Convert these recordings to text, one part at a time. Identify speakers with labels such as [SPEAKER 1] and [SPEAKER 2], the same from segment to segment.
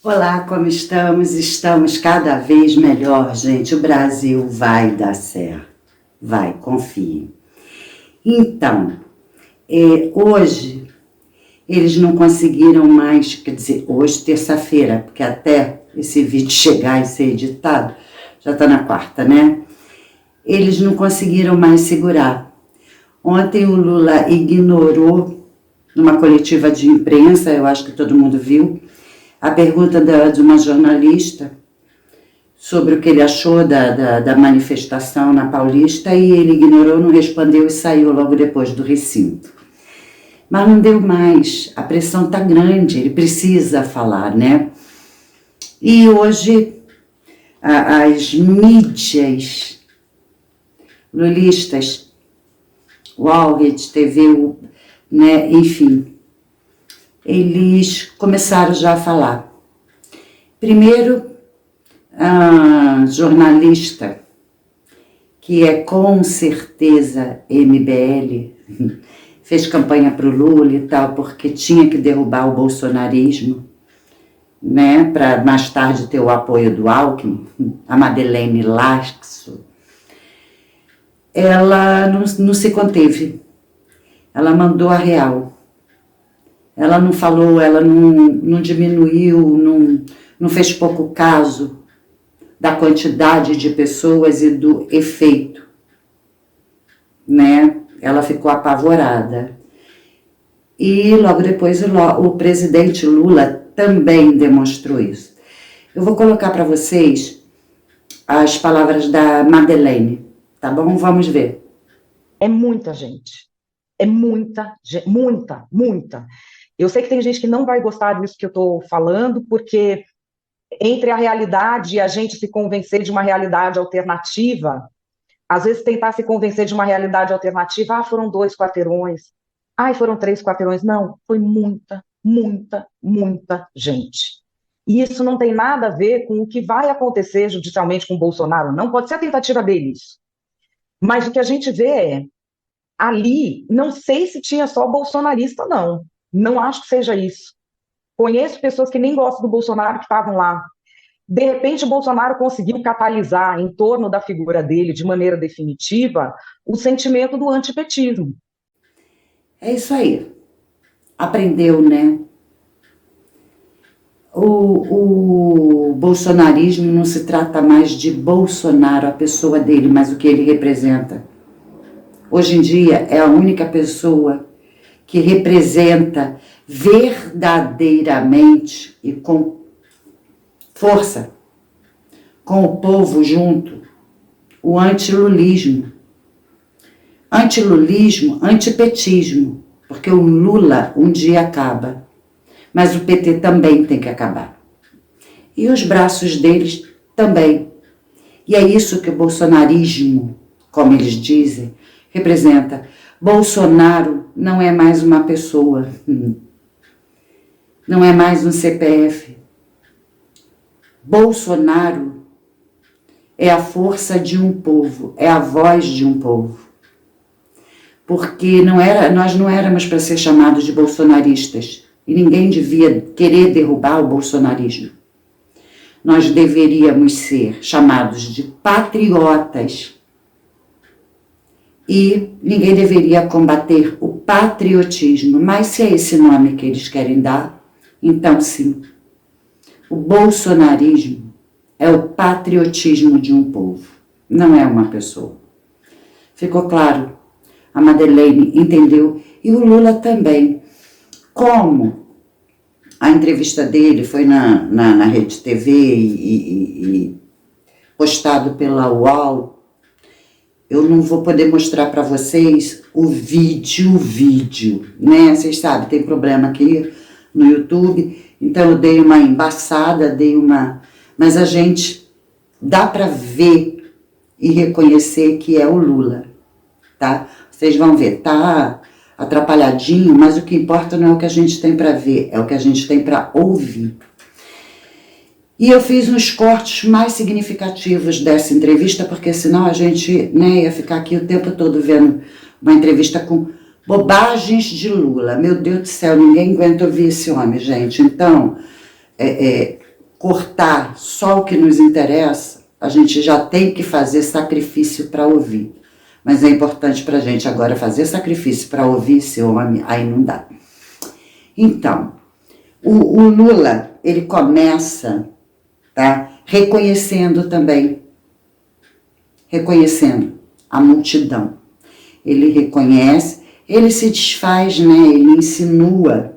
[SPEAKER 1] Olá, como estamos? Estamos cada vez melhor, gente. O Brasil vai dar certo. Vai, confie. Então, hoje eles não conseguiram mais, quer dizer, hoje, terça-feira, porque até esse vídeo chegar e ser editado, já está na quarta, né? Eles não conseguiram mais segurar. Ontem o Lula ignorou, numa coletiva de imprensa, eu acho que todo mundo viu, a pergunta de uma jornalista sobre o que ele achou da manifestação na Paulista, e ele ignorou, não respondeu e saiu logo depois do recinto. Mas não deu mais, a pressão está grande, ele precisa falar, né? E hoje as mídias lulistas, UOL, Rede TV, né, enfim, eles começaram já a falar. Primeiro, a jornalista, que é com certeza MBL, fez campanha para o Lula e tal, porque tinha que derrubar o bolsonarismo, né, para mais tarde ter o apoio do Alckmin, a Madeleine Laxo. Ela não se conteve, ela mandou a real. Ela não falou, ela não diminuiu, não fez pouco caso da quantidade de pessoas e do efeito, né? Ela ficou apavorada. E logo depois o presidente Lula também demonstrou isso. Eu vou colocar para vocês as palavras da Madeleine, tá bom? Vamos ver.
[SPEAKER 2] É muita gente. É muita gente, muita. Eu sei que tem gente que não vai gostar disso que eu estou falando, porque entre a realidade e a gente se convencer de uma realidade alternativa, às vezes tentar se convencer de uma realidade alternativa, foram 2 quarteirões, foram 3 quarteirões. Não, foi muita gente. E isso não tem nada a ver com o que vai acontecer judicialmente com o Bolsonaro, não pode ser a tentativa dele isso. Mas o que a gente vê é, ali, não sei se tinha só bolsonarista, não. Não acho que seja isso. Conheço pessoas que nem gostam do Bolsonaro que estavam lá. De repente, o Bolsonaro conseguiu catalisar em torno da figura dele, de maneira definitiva, o sentimento do antipetismo.
[SPEAKER 1] É isso aí. Aprendeu, né? O bolsonarismo não se trata mais de Bolsonaro, a pessoa dele, mas o que ele representa. Hoje em dia é a única pessoa que representa verdadeiramente e com força, com o povo junto, o antilulismo. Antilulismo, antipetismo, porque o Lula um dia acaba, mas o PT também tem que acabar. E os braços deles também. E é isso que o bolsonarismo, como eles dizem, representa. Bolsonaro não é mais uma pessoa, não é mais um CPF. Bolsonaro é a força de um povo, é a voz de um povo. Porque nós não éramos para ser chamados de bolsonaristas, e ninguém devia querer derrubar o bolsonarismo. Nós deveríamos ser chamados de patriotas, e ninguém deveria combater o patriotismo. Mas se é esse nome que eles querem dar, então sim. O bolsonarismo é o patriotismo de um povo, não é uma pessoa. Ficou claro? A Madeleine entendeu, e o Lula também. Como a entrevista dele foi na Rede TV e postado pela UOL, eu não vou poder mostrar para vocês o vídeo, né? Vocês sabem, tem problema aqui no YouTube, então eu dei uma embaçada, mas a gente dá para ver e reconhecer que é o Lula, tá? Vocês vão ver, tá atrapalhadinho, mas o que importa não é o que a gente tem para ver, é o que a gente tem para ouvir. E eu fiz uns cortes mais significativos dessa entrevista, porque senão a gente, né, ia ficar aqui o tempo todo vendo uma entrevista com bobagens de Lula. Meu Deus do céu, ninguém aguenta ouvir esse homem, gente. Então, cortar só o que nos interessa, a gente já tem que fazer sacrifício para ouvir. Mas é importante para a gente agora fazer sacrifício para ouvir esse homem, aí não dá. Então, o Lula, ele começa, tá, reconhecendo a multidão. Ele reconhece, ele se desfaz, né, ele insinua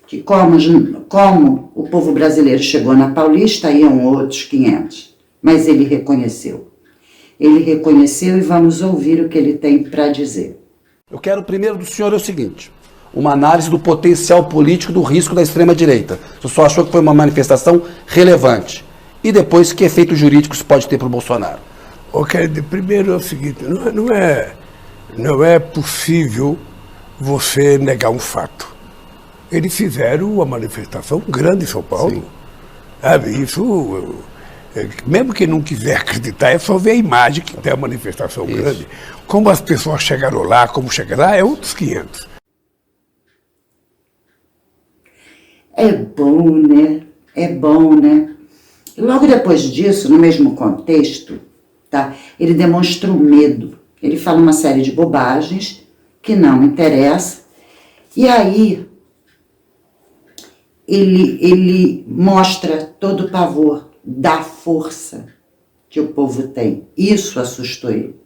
[SPEAKER 1] que como o povo brasileiro chegou na Paulista, iam outros 500, mas ele reconheceu. Ele reconheceu e vamos ouvir o que ele tem para dizer.
[SPEAKER 3] Eu quero primeiro do senhor é o seguinte, uma análise do potencial político do risco da extrema-direita. O senhor achou que foi uma manifestação relevante. E depois, que efeitos jurídicos pode ter para o Bolsonaro?
[SPEAKER 4] Ok, primeiro é o seguinte, não é possível você negar um fato. Eles fizeram uma manifestação grande em São Paulo. Sabe, isso, mesmo quem não quiser acreditar, é só ver a imagem que tem a manifestação grande. Como as pessoas chegaram lá, como chegaram lá, é outros 500.
[SPEAKER 1] É bom, né? É bom, né? E logo depois disso, no mesmo contexto, tá? Ele demonstra o medo. Ele fala uma série de bobagens que não interessa. E aí, ele mostra todo o pavor da força que o povo tem. Isso assustou ele.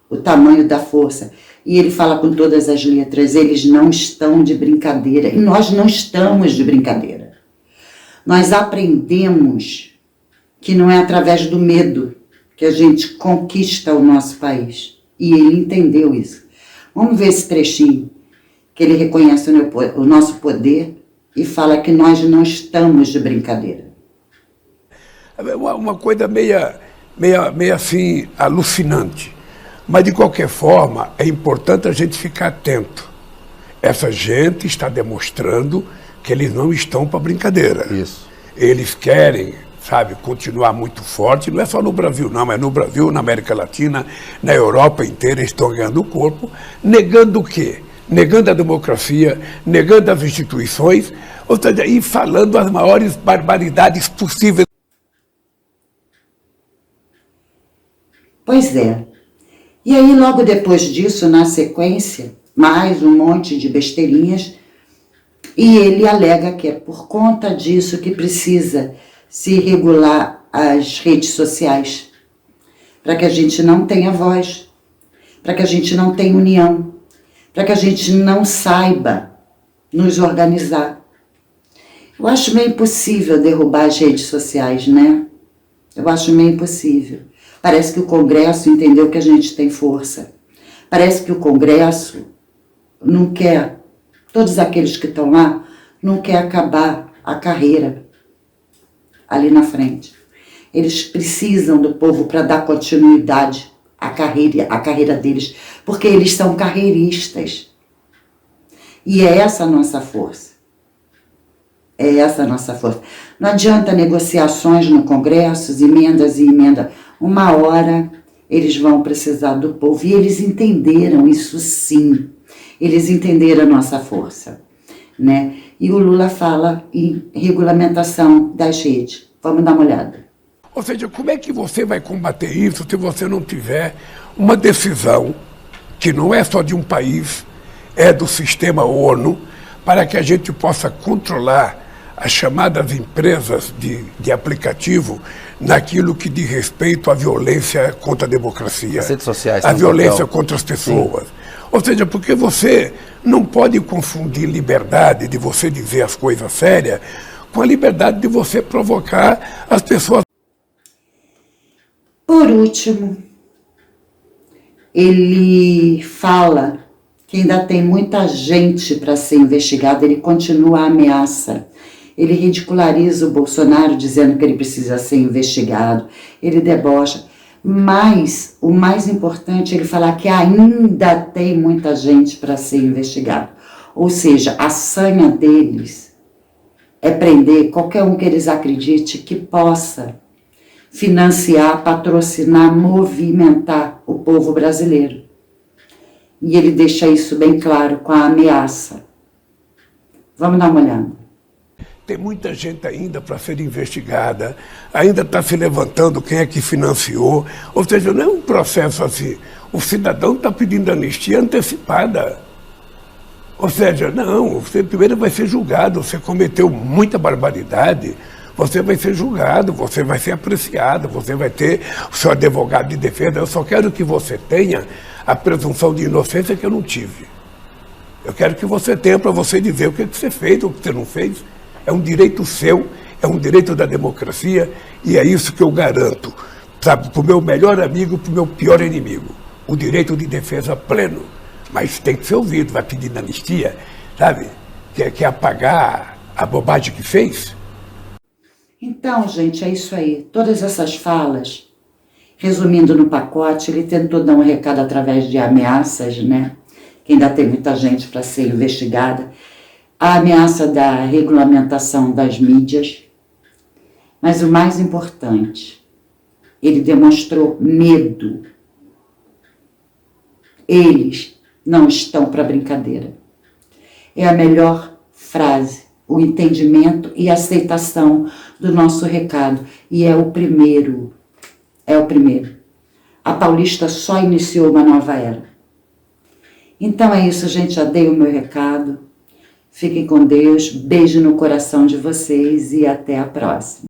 [SPEAKER 1] O tamanho da força. E ele fala com todas as letras, eles não estão de brincadeira. E nós não estamos de brincadeira. Nós aprendemos que não é através do medo que a gente conquista o nosso país. E ele entendeu isso. Vamos ver esse trechinho, que ele reconhece o nosso poder e fala que nós não estamos de brincadeira.
[SPEAKER 4] Uma coisa meio assim, alucinante. Mas, de qualquer forma, é importante a gente ficar atento. Essa gente está demonstrando que eles não estão para brincadeira.
[SPEAKER 3] Isso.
[SPEAKER 4] Eles querem, sabe, continuar muito forte. Não é só no Brasil, não. É no Brasil, na América Latina, na Europa inteira, eles estão ganhando o corpo. Negando o quê? Negando a democracia, negando as instituições, ou seja, e falando as maiores barbaridades possíveis.
[SPEAKER 1] Pois é. E aí, logo depois disso, na sequência, mais um monte de besteirinhas, e ele alega que é por conta disso que precisa se regular as redes sociais, para que a gente não tenha voz, para que a gente não tenha união, para que a gente não saiba nos organizar. Eu acho meio impossível derrubar as redes sociais, né? Eu acho meio impossível. Parece que o Congresso entendeu que a gente tem força. Parece que o Congresso não quer, todos aqueles que estão lá, não quer acabar a carreira ali na frente. Eles precisam do povo para dar continuidade à carreira deles, porque eles são carreiristas. E é essa a nossa força. É essa a nossa força. Não adianta negociações no Congresso, emendas e emendas. Uma hora eles vão precisar do povo. E eles entenderam isso sim. Eles entenderam a nossa força, né? E o Lula fala em regulamentação das redes. Vamos dar uma olhada.
[SPEAKER 4] Ou seja, como é que você vai combater isso se você não tiver uma decisão que não é só de um país, é do sistema ONU, para que a gente possa controlar as chamadas empresas de aplicativo naquilo que diz respeito à violência contra a democracia,
[SPEAKER 3] as redes sociais,
[SPEAKER 4] a violência contra as pessoas. Sim. Ou seja, porque você não pode confundir liberdade de você dizer as coisas sérias com a liberdade de você provocar as pessoas.
[SPEAKER 1] Por último, ele fala que ainda tem muita gente para ser investigada, ele continua a ameaça. Ele ridiculariza o Bolsonaro dizendo que ele precisa ser investigado, ele debocha. Mas o mais importante é ele falar que ainda tem muita gente para ser investigado. Ou seja, a sanha deles é prender qualquer um que eles acreditem que possa financiar, patrocinar, movimentar o povo brasileiro. E ele deixa isso bem claro com a ameaça. Vamos dar uma olhada.
[SPEAKER 4] Tem muita gente ainda para ser investigada, ainda está se levantando quem é que financiou. Ou seja, não é um processo assim. O cidadão está pedindo anistia antecipada. Ou seja, não, você primeiro vai ser julgado, você cometeu muita barbaridade, você vai ser julgado, você vai ser apreciado, você vai ter o seu advogado de defesa. Eu só quero que você tenha a presunção de inocência que eu não tive. Eu quero que você tenha para você dizer o que você fez ou o que você não fez. É um direito seu, é um direito da democracia e é isso que eu garanto, sabe, para o meu melhor amigo, para o meu pior inimigo. O direito de defesa pleno. Mas tem que ser ouvido, vai pedir anistia, sabe? Quer apagar a bobagem que fez?
[SPEAKER 1] Então, gente, é isso aí. Todas essas falas, resumindo no pacote, ele tentou dar um recado através de ameaças, né? Que ainda tem muita gente para ser investigada. A ameaça da regulamentação das mídias. Mas o mais importante, ele demonstrou medo. Eles não estão para brincadeira. É a melhor frase, o entendimento e aceitação do nosso recado. E é o primeiro. É o primeiro. A Paulista só iniciou uma nova era. Então é isso, gente. Já dei o meu recado. Fiquem com Deus. Beijo no coração de vocês e até a próxima.